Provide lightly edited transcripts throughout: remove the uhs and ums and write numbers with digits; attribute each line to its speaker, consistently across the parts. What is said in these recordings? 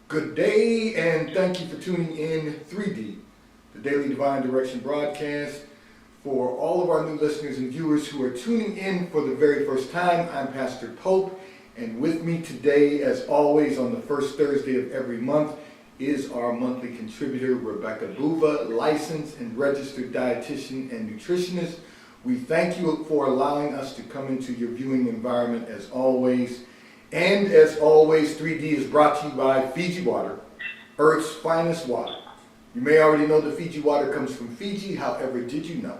Speaker 1: Good day, and thank you for tuning in 3D, the Daily Divine Direction broadcast. For all of our new listeners and viewers who are tuning in for the very first time, I'm Pastor Pope, and with me today, as always, on the first Thursday of every month, is our monthly contributor, Rebecca Boova, licensed and registered dietitian and nutritionist. We thank you for allowing us to come into your viewing environment as always. And as always, 3D is brought to you by Fiji Water, Earth's finest water. You may already know that Fiji water comes from Fiji. However, did you know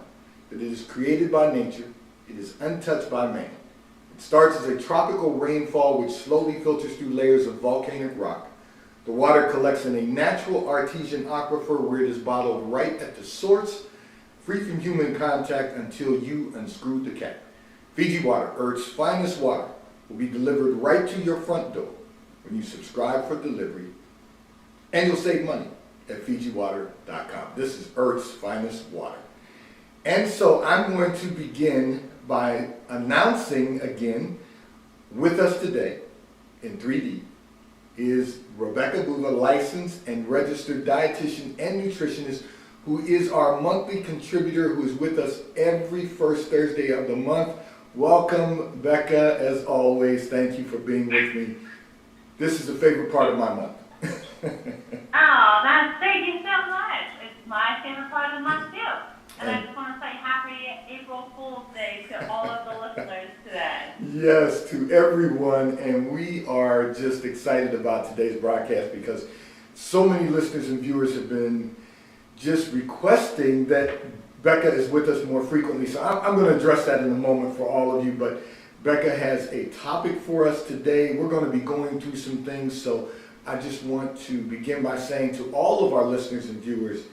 Speaker 1: that it is created by nature? It is untouched by man. It starts as a tropical rainfall which slowly filters through layers of volcanic rock. The water collects in a natural artesian aquifer where it is bottled right at the source, free from human contact until you unscrew the cap. Fiji Water, Earth's finest water, will be delivered right to your front door when you subscribe for delivery, and you'll save money at FijiWater.com. This is Earth's finest water. And so I'm going to begin by announcing again, with us today in 3D is Rebecca Boova, licensed and registered dietitian and nutritionist, who is our monthly contributor, who is with us every first Thursday of the month. Welcome, Becca, as always. Thank you for being with me. This is the favorite part of my month.
Speaker 2: Thank you so much. It's my favorite part of the month, too. And I just want to say happy April Fool's Day to all of the listeners today.
Speaker 1: Yes, to everyone. And we are just excited about today's broadcast because so many listeners and viewers have been just requesting that Becca is with us more frequently. So I'm going to address that in a moment for all of you, but Becca has a topic for us today. We're going to be going through some things, so I just want to begin by saying to all of our listeners and viewers,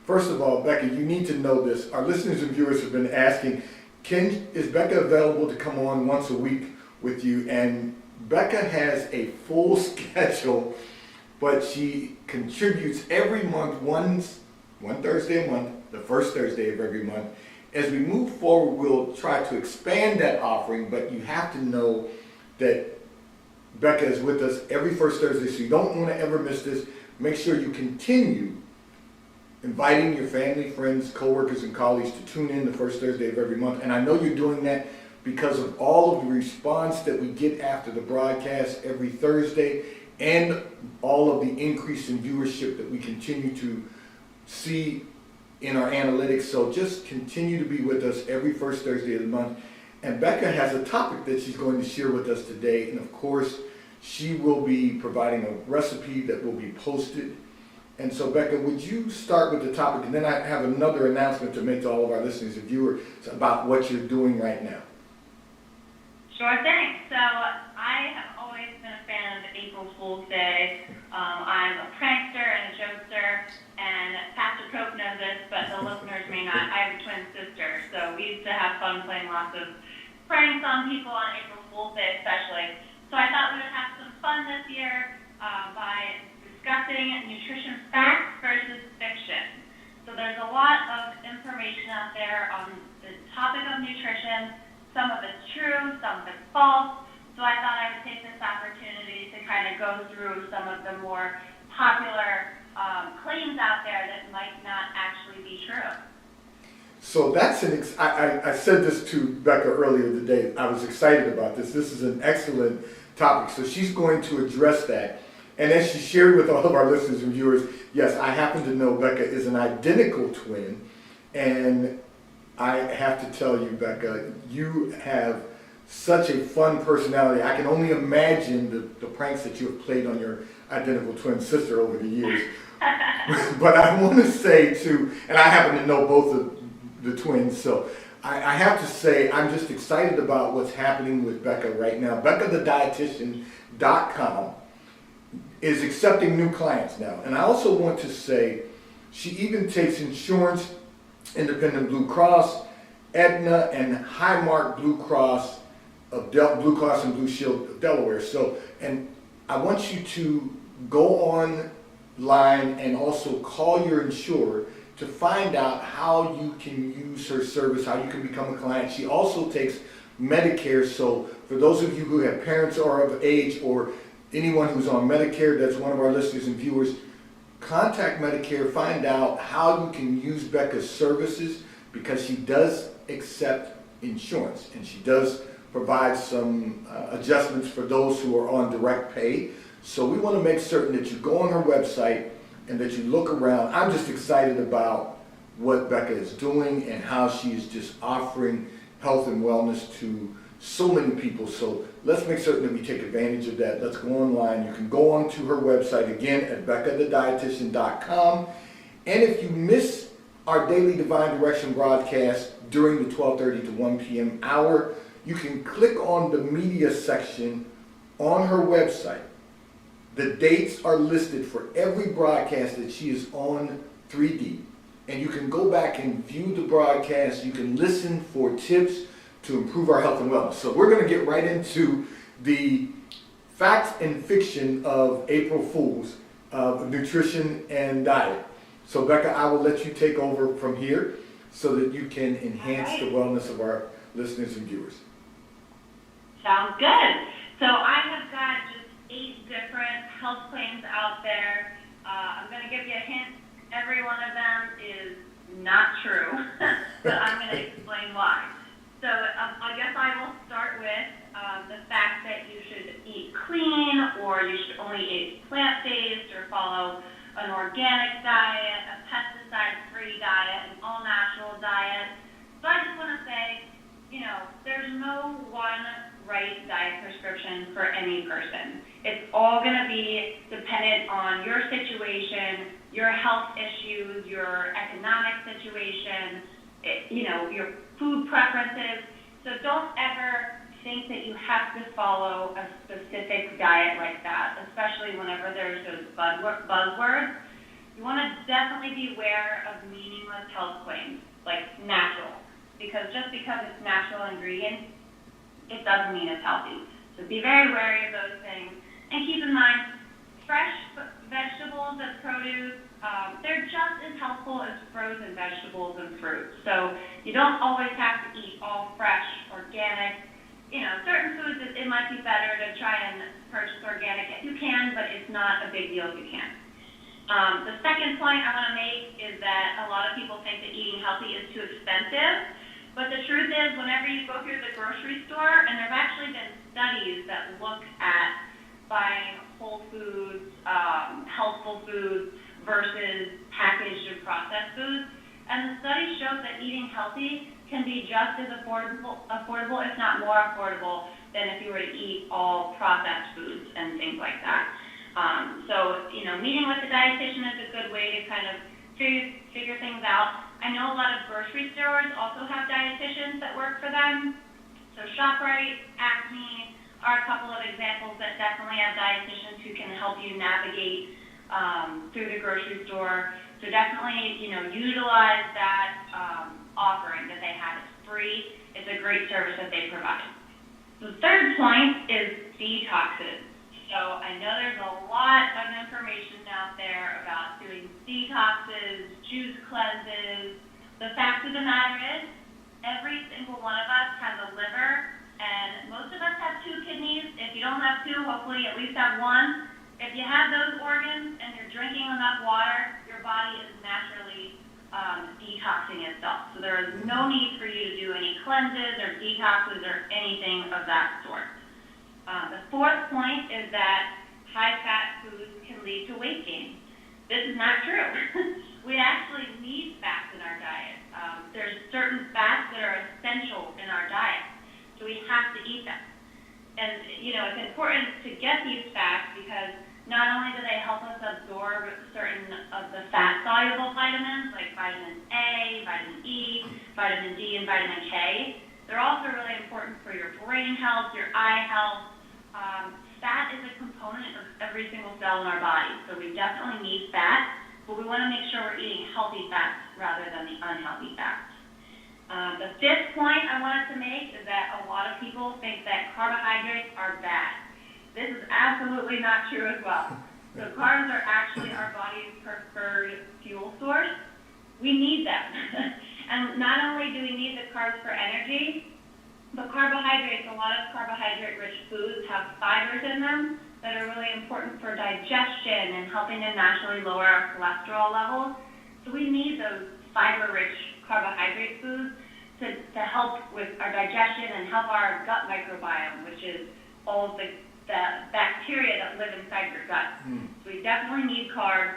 Speaker 1: first of all, Becca, you need to know this. Our listeners and viewers have been asking, is Becca available to come on once a week with you? And Becca has a full schedule, but she contributes every month, one Thursday a month, the first Thursday of every month. As we move forward, we'll try to expand that offering, but you have to know that Becca is with us every first Thursday, so you don't want to ever miss this. Make sure you continue inviting your family, friends, coworkers, and colleagues to tune in the first Thursday of every month. And I know you're doing that because of all of the response that we get after the broadcast every Thursday and all of the increase in viewership that we continue to see in our analytics. So just continue to be with us every first Thursday of the month. And Becca has a topic that she's going to share with us today. And of course, she will be providing a recipe that will be posted. And so Becca, would you start with the topic? And then I have another announcement to make to all of our listeners and viewers about what you're doing right now.
Speaker 2: Sure thing. So I have always been a fan of April Fool's Day. I'm a prankster and a jokester, and Pastor Pope knows this, but the listeners may not. I have a twin sister, so we used to have fun playing lots of pranks on people on April Fool's Day especially. So I thought we would have some fun this year by discussing nutrition facts versus fiction. So there's a lot of information out there on the topic of nutrition. Some of it's true, some of it's false. So I thought I would take this opportunity to kind of go through some of the more popular claims out there that might not actually be true.
Speaker 1: So that's I said this to Becca earlier today. I was excited about this. This is an excellent topic. So she's going to address that. And as she shared with all of our listeners and viewers, yes, I happen to know Becca is an identical twin. And I have to tell you, Becca, you have such a fun personality. I can only imagine the pranks that you have played on your identical twin sister over the years. But I want to say too, and I happen to know both of the twins, so I have to say I'm just excited about what's happening with Becca right now. BeccaTheDietitian.com is accepting new clients now. And I also want to say she even takes insurance, Independent Blue Cross, Aetna, and Highmark Blue Cross of Blue Cross and Blue Shield of Delaware. So, and I want you to go online and also call your insurer to find out how you can use her service, how you can become a client. She also takes Medicare, so for those of you who have parents who are of age or anyone who's on Medicare, that's one of our listeners and viewers, contact Medicare, find out how you can use Becca's services, because she does accept insurance and she does provide some adjustments for those who are on direct pay. So we want to make certain that you go on her website and that you look around. I'm just excited about what Becca is doing and how she is just offering health and wellness to so many people. So let's make certain that we take advantage of that. Let's go online. You can go on to her website again at BeccaTheDietitian.com. And if you miss our daily Divine Direction broadcast during the 12:30 to 1 p.m. hour, you can click on the media section on her website. The dates are listed for every broadcast that she is on 3D. And you can go back and view the broadcast. You can listen for tips to improve our health and wellness. So we're going to get right into the facts and fiction of April Fools of nutrition and diet. So Becca, I will let you take over from here so that you can enhance the wellness of our listeners and viewers.
Speaker 2: Sounds good. So I have got just 8 different health claims out there. I'm going to give you a hint. Every one of them is not true, but I'm going to explain why. So I guess I will start with the fact that you should eat clean, or you should only eat plant-based, or follow an organic diet, a pesticide-free diet, an all-natural diet. So I just want to say, there's no one right diet prescription for any person. It's all going to be dependent on your situation, your health issues, your economic situation, your food preferences. So don't ever think that you have to follow a specific diet like that, especially whenever there's those buzzwords. You want to definitely be aware of meaningless health claims, like natural, because just because it's natural ingredients, it doesn't mean it's healthy. So be very wary of those things. And keep in mind, fresh vegetables and produce, they're just as helpful as frozen vegetables and fruits. So you don't always have to eat all fresh, organic. Certain foods, it might be better to try and purchase organic if you can, but it's not a big deal if you can't. The second point I want to make is that a lot of people think that eating healthy is too expensive. But the truth is, whenever you go through the grocery store, and there have actually been studies that look at buying whole foods, healthful foods, versus packaged and processed foods, and the studies show that eating healthy can be just as affordable, if not more affordable, than if you were to eat all processed foods and things like that. So, meeting with a dietitian is a good way to kind of figure things out. I know a lot of grocery stores also have dietitians that work for them. So ShopRite, Acme are a couple of examples that definitely have dietitians who can help you navigate through the grocery store. So definitely, utilize that offering that they have. It's free. It's a great service that they provide. The third point is detoxes. So I know there's a lot of information out there about doing detoxes, juice cleanses. The fact of the matter is, every single one of us has a liver, and most of us have 2 kidneys. If you don't have 2, hopefully at least have 1. If you have those organs and you're drinking enough water, your body is naturally detoxing itself. So there is no need for you to do any cleanses or detoxes or anything of that sort. The fourth point is that high-fat foods can lead to weight gain. This is not true. We actually need fats in our diet. There's certain fats that are essential in our diet, so we have to eat them. And, it's important to get these fats because not only do they help us absorb certain of the fat-soluble vitamins like vitamin A, vitamin E, vitamin D, and vitamin K, they're also really important for your brain health, your eye health. Fat is a component of every single cell in our body, so we definitely need fat, but we want to make sure we're eating healthy fats rather than the unhealthy fats. The fifth point I wanted to make is that a lot of people think that carbohydrates are bad. This is absolutely not true as well. So carbs are actually our body's preferred fuel source. We need them. And not only do we need the carbs for energy, but carbohydrates, a lot of carbohydrate-rich foods have fibers in them, that are really important for digestion and helping to naturally lower our cholesterol levels. So we need those fiber-rich carbohydrate foods to help with our digestion and help our gut microbiome, which is all of the bacteria that live inside your gut. So we definitely need carbs.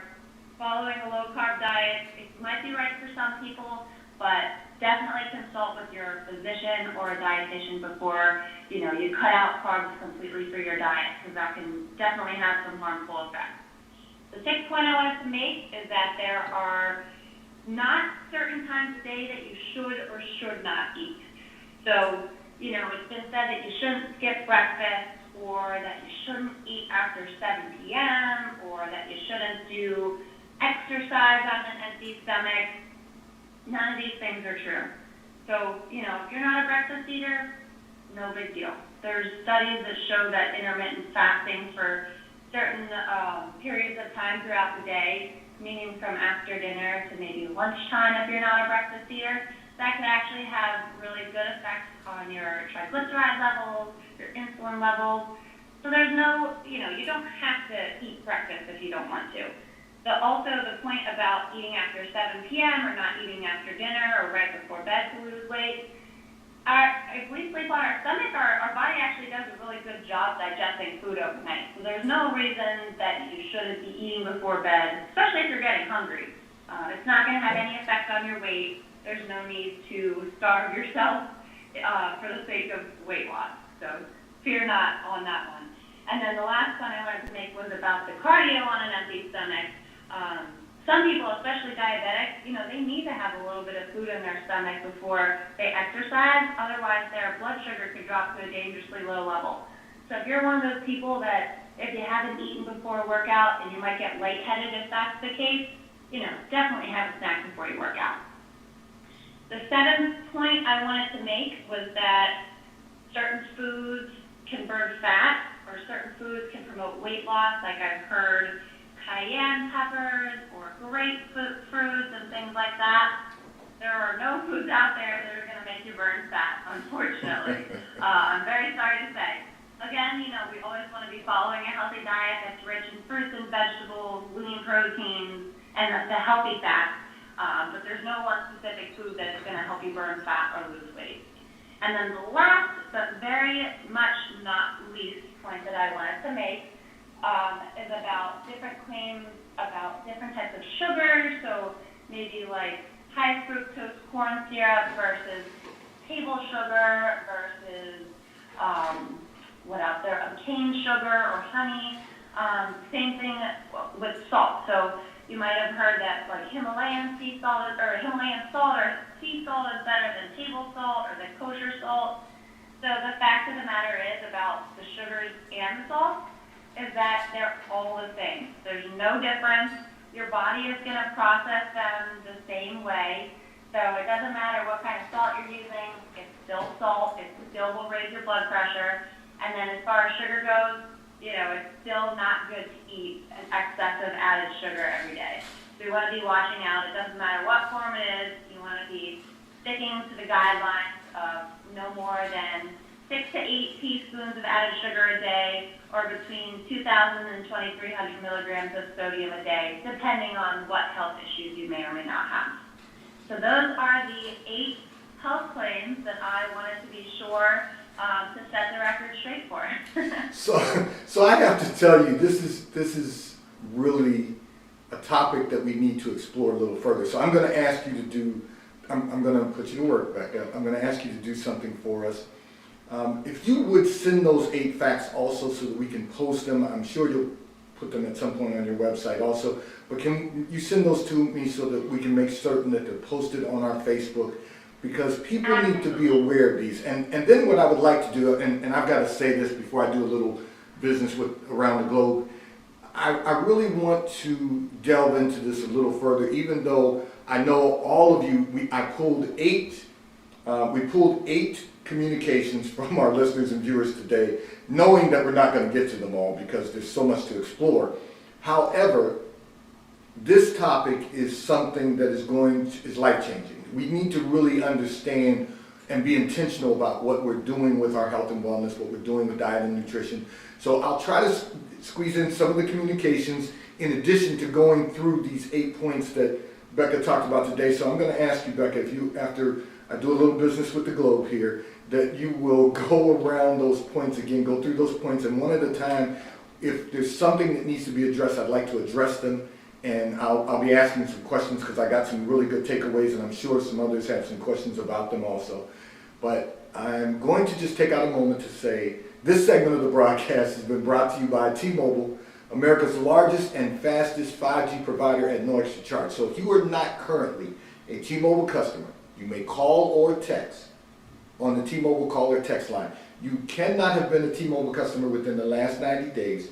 Speaker 2: Following a low-carb diet, it might be right for some people, but definitely consult with your physician or a dietitian before you cut out carbs completely for your diet, because that can definitely have some harmful effects. The sixth point I wanted to make is that there are not certain times of day that you should or should not eat. So, it's been said that you shouldn't skip breakfast, or that you shouldn't eat after 7 p.m., or that you shouldn't do exercise on an empty stomach. None of these things are true. So, if you're not a breakfast eater, no big deal. There's studies that show that intermittent fasting for certain periods of time throughout the day, meaning from after dinner to maybe lunchtime if you're not a breakfast eater, that can actually have really good effects on your triglyceride levels, your insulin levels. So there's no, you don't have to eat breakfast if you don't want to. Also, the point about eating after 7 p.m. or not eating after dinner or right before bed to lose weight, if we sleep on our stomach, our body actually does a really good job digesting food overnight. So there's no reason that you shouldn't be eating before bed, especially if you're getting hungry. It's not going to have any effect on your weight. There's no need to starve yourself for the sake of weight loss. So fear not on that one. And then the last one I wanted to make was about the cardio on an empty stomach. Some people, especially diabetics, they need to have a little bit of food in their stomach before they exercise. Otherwise, their blood sugar could drop to a dangerously low level. So if you're one of those people that if you haven't eaten before a workout and you might get lightheaded if that's the case, definitely have a snack before you work out. The seventh point I wanted to make was that certain foods can burn fat, or certain foods can promote weight loss, like I've heard cayenne peppers or grapefruits and things like that. There are no foods out there that are going to make you burn fat, unfortunately. I'm very sorry to say. Again, we always want to be following a healthy diet that's rich in fruits and vegetables, lean proteins, and the healthy fats. But there's no one specific food that is going to help you burn fat or lose weight. And then the last, but very much not least point that I wanted to make is about different claims about different types of sugar. So maybe like high fructose corn syrup versus table sugar versus what else there? Cane sugar or honey. Same thing with salt. So you might have heard that like Himalayan sea salt or Himalayan salt or sea salt is better than table salt or than kosher salt. So the fact of the matter is about the sugars and the salt is that they're all the same. There's no difference. Your body is going to process them the same way. So it doesn't matter what kind of salt you're using. It's still salt. It still will raise your blood pressure. And then as far as sugar goes, it's still not good to eat an excessive added sugar every day. So you want to be watching out. It doesn't matter what form it is. You want to be sticking to the guidelines of no more than 6 to 8 teaspoons of added sugar a day, or between 2,000 and 2,300 milligrams of sodium a day, depending on what health issues you may or may not have. So those are the 8 health claims that I wanted to be sure to set the record straight for.
Speaker 1: So I have to tell you, this is really a topic that we need to explore a little further. So I'm going to ask you to do, I'm going to put you to work back up. I'm going to ask you to do something for us. If you would send those 8 facts also so that we can post them, I'm sure you'll put them at some point on your website also, but can you send those to me so that we can make certain that they're posted on our Facebook? Because people need to be aware of these. And then what I would like to do, and I've got to say this before I do a little business with around the globe, I really want to delve into this a little further, even though I know all of you, we pulled 8 communications from our listeners and viewers today, knowing that we're not going to get to them all because there's so much to explore. However, this topic is something that is life-changing. We need to really understand and be intentional about what we're doing with our health and wellness, what we're doing with diet and nutrition. So I'll try to squeeze in some of the communications in addition to going through these 8 points that Becca talked about today. So I'm going to ask you, Becca, if you, after I do a little business with the globe here, that you will go around those points again, go through those points, and one at a time. If there's something that needs to be addressed, I'd like to address them, and I'll be asking some questions because I got some really good takeaways, and I'm sure some others have some questions about them also. But I'm going to just take out a moment to say this segment of the broadcast has been brought to you by T-Mobile, America's largest and fastest 5G provider at no extra charge. So if you are not currently a T-Mobile customer, you may call or text on the T-Mobile call or text line. You cannot have been a T-Mobile customer within the last 90 days.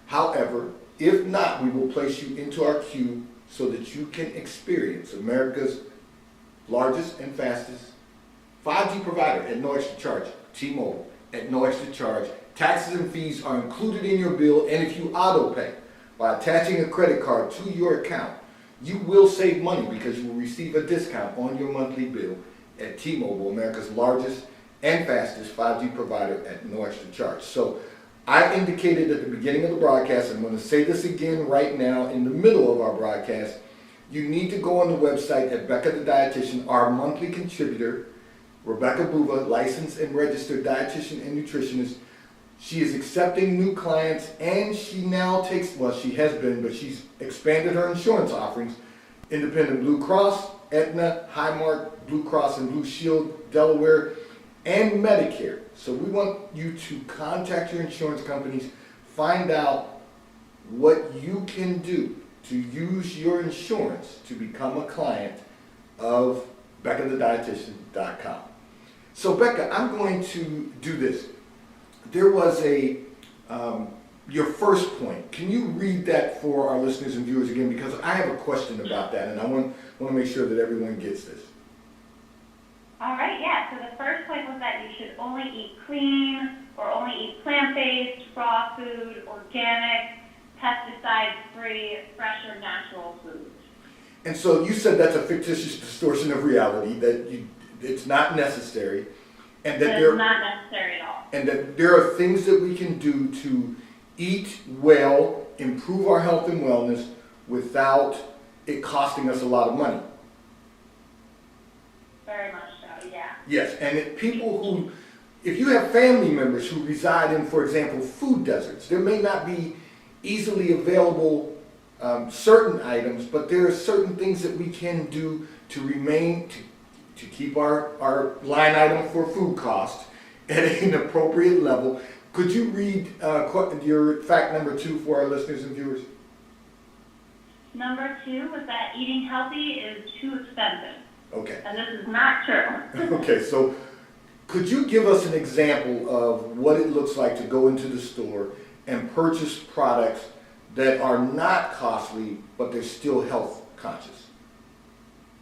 Speaker 1: However, if not, we will place you into our queue so that you can experience America's largest and fastest 5G provider at no extra charge. T-Mobile at no extra charge. Taxes and fees are included in your bill, and if you auto pay by attaching a credit card to your account, you will save money because you will receive a discount on your monthly bill at T-Mobile, America's largest and fastest 5G provider at no extra charge. So I indicated at the beginning of the broadcast, and I'm going to say this again right now in the middle of our broadcast, you need to go on the website at Becca the Dietitian, our monthly contributor, Rebecca Boova, licensed and registered dietitian and nutritionist. She is accepting new clients, and she now takes, well, she has been, but she's expanded her insurance offerings. Independent Blue Cross, Aetna, Highmark, Blue Cross and Blue Shield, Delaware, and Medicare. So we want you to contact your insurance companies, find out what you can do to use your insurance to become a client of BeccaTheDietitian.com. So Becca, I'm going to do this. There was your first point. Can you read that for our listeners and viewers again? Because I have a question about that, and I want to make sure that everyone gets this.
Speaker 2: All right, yeah. So the first point was that you should only eat clean or only eat plant-based, raw food, organic, pesticide-free, fresh or natural foods.
Speaker 1: And so you said that's a fictitious distortion of reality, that it's not necessary, and that
Speaker 2: it's not necessary at all.
Speaker 1: And that there are things that we can do to eat well, improve our health and wellness without it costing us a lot of money.
Speaker 2: Very much so, yeah.
Speaker 1: Yes, and if you have family members who reside in, for example, food deserts, there may not be easily available certain items, but there are certain things that we can do to keep our line item for food cost at an appropriate level. Could you read your fact number 2 for our listeners and viewers?
Speaker 2: Number 2 was that eating healthy is too expensive.
Speaker 1: Okay.
Speaker 2: And this is not true.
Speaker 1: Okay, so could you give us an example of what it looks like to go into the store and purchase products that are not costly, but they're still health conscious?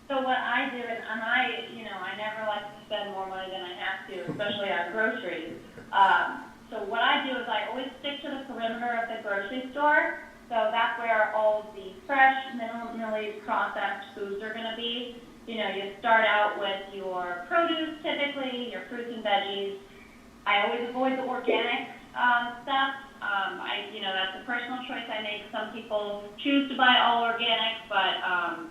Speaker 2: So what I do, and I never like to spend more money than I have to, especially on groceries. So what I do is I always stick to the perimeter of the grocery store. So that's where all of the fresh, minimally processed foods are going to be. You start out with your produce typically, your fruits and veggies. I always avoid the organic stuff. That's a personal choice I make. Some people choose to buy all organic, but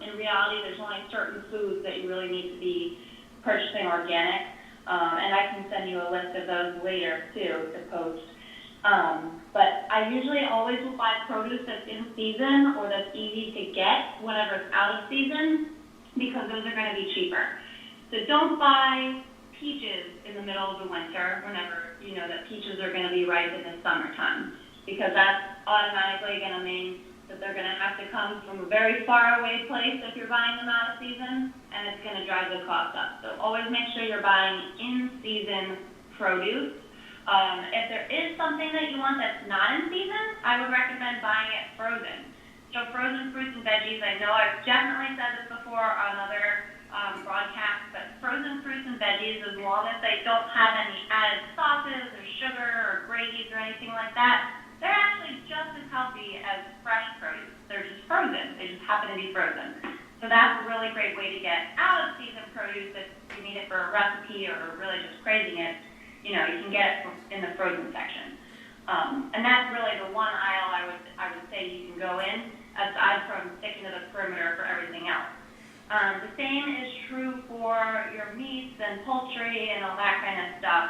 Speaker 2: in reality, there's only certain foods that you really need to be purchasing organic. And I can send you a list of those later, too, to post. But I usually always will buy produce that's in season or that's easy to get whenever it's out of season, because those are going to be cheaper. So don't buy peaches in the middle of the winter whenever you know that peaches are going to be ripe in the summertime, because that's automatically going to mean that they're going to have to come from a very far away place if you're buying them out of season, and it's going to drive the cost up. So always make sure you're buying in-season produce. If there is something that you want that's not in season, I would recommend buying it frozen. So frozen fruits and veggies, I know I've definitely said this before on other broadcasts, but frozen fruits and veggies, as long as they don't have any added sauces or sugar or gravies or anything like that, they're actually just as healthy as fresh produce. They're just frozen. They just happen to be frozen. So that's a really great way to get out of season produce if you need it for a recipe or really just craving it, you can get it in the frozen section. And that's really the one aisle I would say you can go in, aside from sticking to the perimeter for everything else. The same is true for your meats and poultry and all that kind of stuff.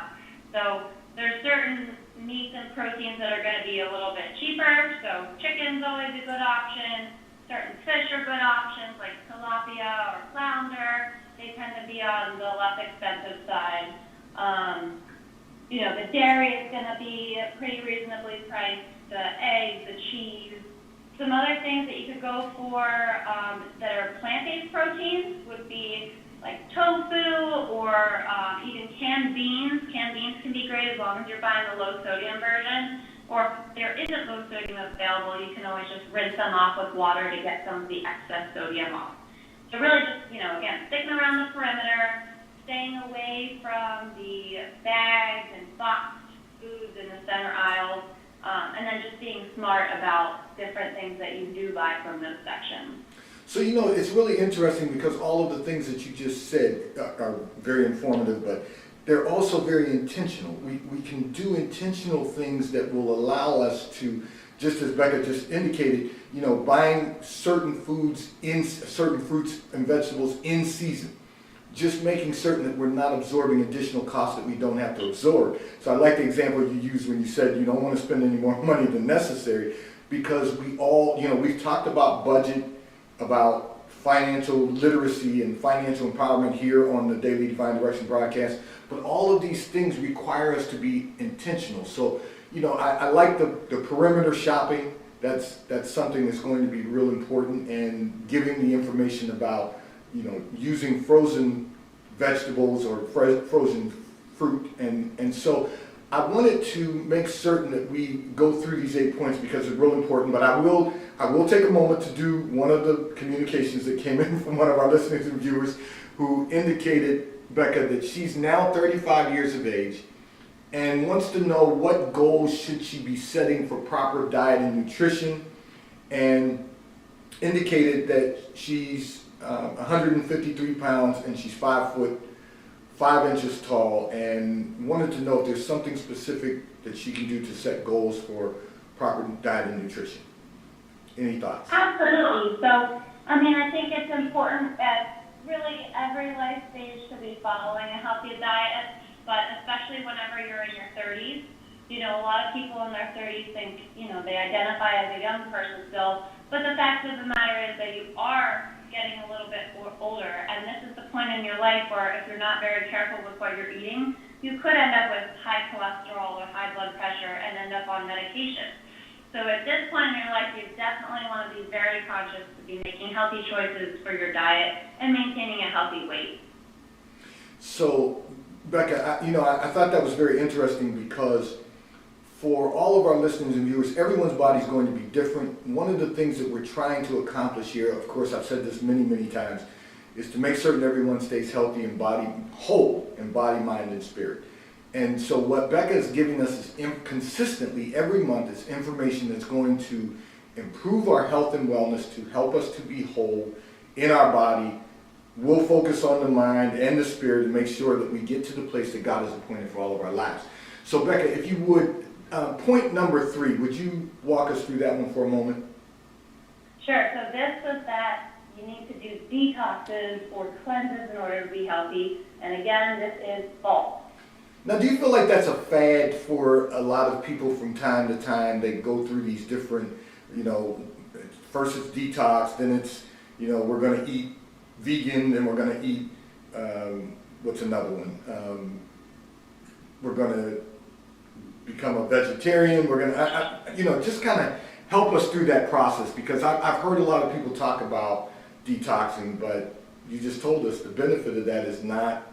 Speaker 2: So there's certain meats and proteins that are going to be a little bit cheaper. So chicken's always a good option. Certain fish are good options like tilapia or flounder. They tend to be on the less expensive side. The dairy is going to be pretty reasonably priced. The eggs, the cheese. Some other things that you could go for that are plant-based proteins would be like tofu or even canned beans. Canned beans can be great as long as you're buying the low-sodium version. Or if there isn't low sodium available, you can always just rinse them off with water to get some of the excess sodium off. So really just, again, sticking around the perimeter, staying away from the bags and boxed foods in the center aisles, and then just being smart about different things that you do buy from those sections.
Speaker 1: So, it's really interesting because all of the things that you just said are very informative, but they're also very intentional. We can do intentional things that will allow us to, just as Becca just indicated, buying certain foods, certain fruits and vegetables in season. Just making certain that we're not absorbing additional costs that we don't have to absorb. So I like the example you used when you said you don't want to spend any more money than necessary, because we all, we've talked about budget, about financial literacy and financial empowerment here on the Daily Divine Direction broadcast, but all of these things require us to be intentional. So, I like the perimeter shopping. That's something that's going to be real important, and giving the information about using frozen vegetables or frozen fruit. And so I wanted to make certain that we go through these 8 points because they're real important, but I will take a moment to do one of the communications that came in from one of our listeners and viewers who indicated, Becca, that she's now 35 years of age and wants to know what goals should she be setting for proper diet and nutrition, and indicated that she's 153 pounds and she's 5 foot 5 inches tall, and wanted to know if there's something specific that she can do to set goals for proper diet and nutrition. Any thoughts?
Speaker 2: Absolutely. So, I think it's important that really every life stage should be following a healthy diet, but especially whenever you're in your 30s. A lot of people in their 30s think, they identify as a young person still, but the fact of the matter is that you are getting a little bit older, and this is the point in your life where if you're not very careful with what you're eating, you could end up with high cholesterol or high blood pressure and end up on medication. So at this point in your life, you definitely want to be very conscious to be making healthy choices for your diet and maintaining a healthy weight.
Speaker 1: So, Becca, I thought that was very interesting because for all of our listeners and viewers, everyone's body is going to be different. One of the things that we're trying to accomplish here, of course, I've said this many, many times, is to make certain everyone stays healthy and whole in body, mind, and spirit. And so what Becca is giving us is consistently every month is information that's going to improve our health and wellness, to help us to be whole in our body. We'll focus on the mind and the spirit and make sure that we get to the place that God has appointed for all of our lives. So Becca, if you would, point number 3, would you walk us through that one for a moment?
Speaker 2: Sure. So this was that you need to do detoxes or cleanses in order to be healthy. And again, this is false.
Speaker 1: Now, do you feel like that's a fad for a lot of people from time to time? They go through these different, first it's detox, then it's, we're going to eat vegan, then we're going to eat, what's another one? We're going to become a vegetarian. We're going to, just kind of help us through that process, because I've heard a lot of people talk about detoxing, but you just told us the benefit of that is not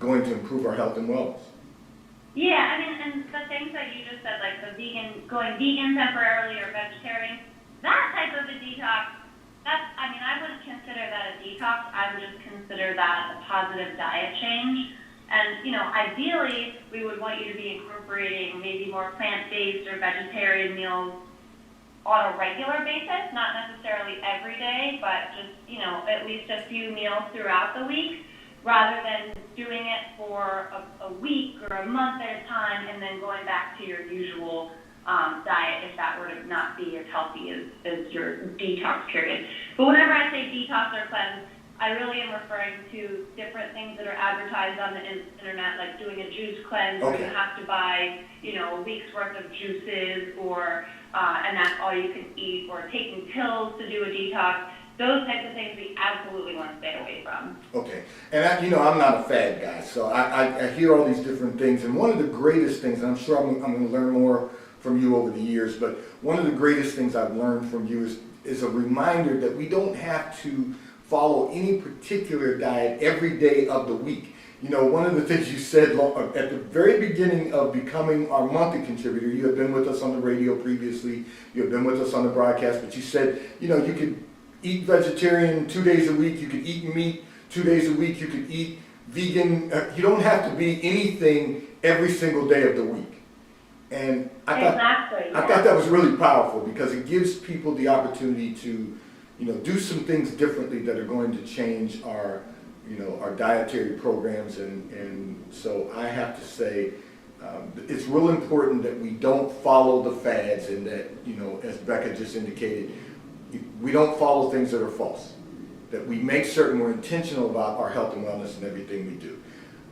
Speaker 1: going to improve our health and wellness.
Speaker 2: Yeah, and the things that you just said, like going vegan temporarily or vegetarian, that type of a detox, I wouldn't consider that a detox. I would just consider that a positive diet change. And, ideally, we would want you to be incorporating maybe more plant-based or vegetarian meals on a regular basis, not necessarily every day, but just, at least a few meals throughout the week, rather than doing it for a week or a month at a time, and then going back to your usual diet if that were to not be as healthy as your detox period. But whenever I say detox or cleanse, I really am referring to different things that are advertised on the internet, like doing a juice cleanse, where you have to buy, a week's worth of juices, or and that's all you can eat, or taking pills to do a detox. Those types of things we absolutely want to stay away from.
Speaker 1: Okay, and I'm not a fad guy, so I hear all these different things, and one of the greatest things, and I'm sure I'm going to learn more from you over the years, but one of the greatest things I've learned from you is a reminder that we don't have to follow any particular diet every day of the week. One of the things you said at the very beginning of becoming our monthly contributor, you had been with us on the radio previously, you had been with us on the broadcast, but you said, you could eat vegetarian 2 days a week, you could eat meat 2 days a week, you could eat vegan. You don't have to be anything every single day of the week. And I thought that was really powerful, because it gives people the opportunity to, do some things differently that are going to change our dietary programs. And so I have to say, it's real important that we don't follow the fads, and that, as Becca just indicated, we don't follow things that are false, that we make certain we're intentional about our health and wellness in everything we do.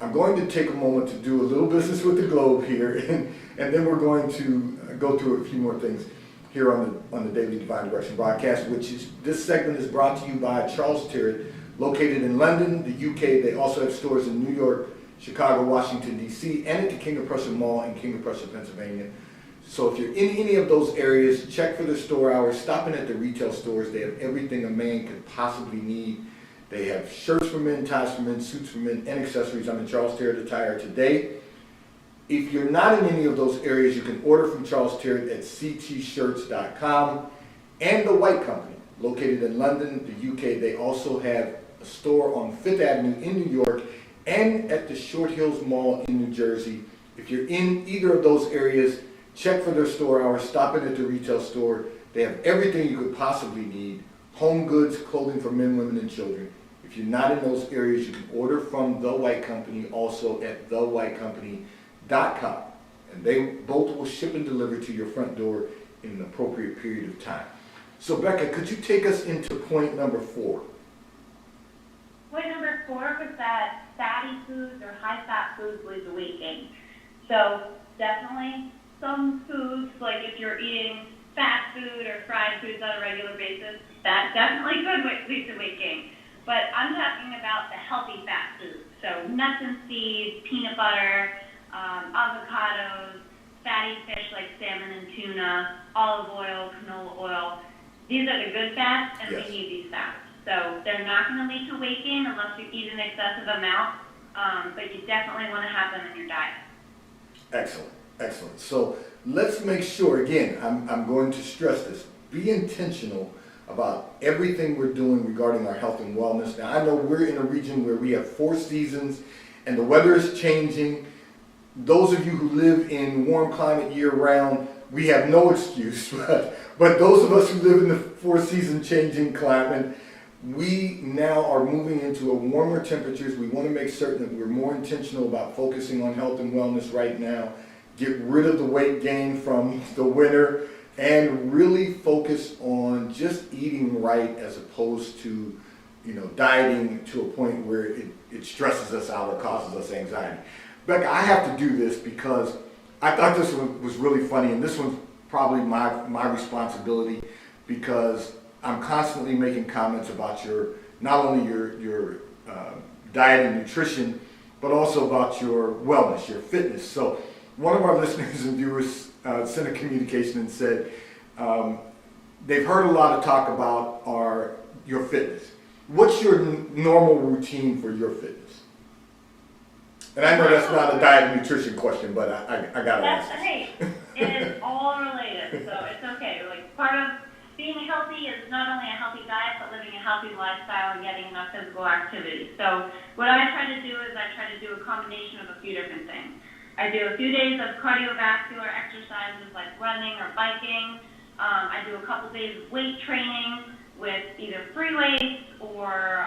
Speaker 1: I'm going to take a moment to do a little business with the globe here, and then we're going to go through a few more things here on the Daily Divine Direction broadcast, this segment is brought to you by Charles Tirrett, located in London, the UK. They also have stores in New York, Chicago, Washington, D.C., and at the King of Prussia Mall in King of Prussia, Pennsylvania. So if you're in any of those areas, check for their store hours, stop in at the retail stores. They have everything a man could possibly need. They have shirts for men, ties for men, suits for men, and accessories. I'm in Charles Tirrett attire today. If you're not in any of those areas, you can order from Charles Tirrett at ctshirts.com. And the White Company, located in London, the UK. They also have a store on 5th Avenue in New York and at the Short Hills Mall in New Jersey. If you're in either of those areas, check for their store hours, stop in at the retail store. They have everything you could possibly need: home goods, clothing for men, women, and children. If you're not in those areas, you can order from The White Company, also at thewhitecompany.com. And they both will ship and deliver to your front door in an appropriate period of time. So Becca, could you take us into point number 4?
Speaker 2: Point number 4 was that fatty foods or high-fat foods lead to weight gain. So definitely some foods, like if you're eating fast food or fried foods on a regular basis, that definitely could lead to weight gain. But I'm talking about the healthy fat foods. So nuts and seeds, peanut butter, avocados, fatty fish like salmon and tuna, olive oil, canola oil. These are the good fats, and we need these fats. So they're not going to lead to weight gain unless you eat an excessive amount, but you definitely want to have them in your diet.
Speaker 1: Excellent, excellent. So let's make sure, again, I'm going to stress this, be intentional about everything we're doing regarding our health and wellness. Now, I know we're in a region where we have 4 seasons and the weather is changing. Those of you who live in warm climate year-round, we have no excuse, but those of us who live in the 4-season changing climate, we now are moving into a warmer temperatures. We want to make certain that we're more intentional about focusing on health and wellness right now, get rid of the weight gain from the winter, and really focus on just eating right as opposed to, dieting to a point where it stresses us out or causes us anxiety. Becca, I have to do this because I thought this one was really funny, and this one's probably my responsibility, because I'm constantly making comments about not only your diet and nutrition, but also about your wellness, your fitness. So one of our listeners and viewers sent a communication and said they've heard a lot of talk about your fitness. What's your normal routine for your fitness? And I know that's not a diet and nutrition question, but I got to ask.
Speaker 2: Hey, it is all related, so it's okay. Like, part of being healthy is not only a healthy diet, but living a healthy lifestyle and getting enough physical activity. So what I try to do is I try to do a combination of a few different things. I do a few days of cardiovascular exercises like running or biking. I do a couple days of weight training, with either free weights or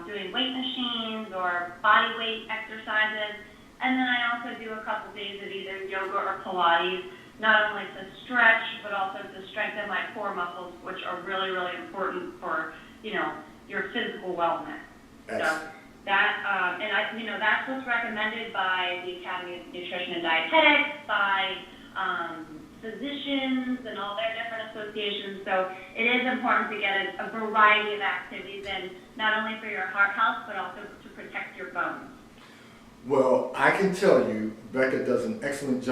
Speaker 2: doing weight machines or body weight exercises. And then I also do a couple days of either yoga or Pilates, not only to stretch, but also to strengthen my core muscles, which are really, really important for, your physical wellness.
Speaker 1: Excellent.
Speaker 2: So that, that's what's recommended by the Academy of Nutrition and Dietetics, by physicians and all their different associations. So it is important to get a variety of activities in, not only for your heart health, but also to protect your bones.
Speaker 1: Well, I can tell you, Becca does an excellent job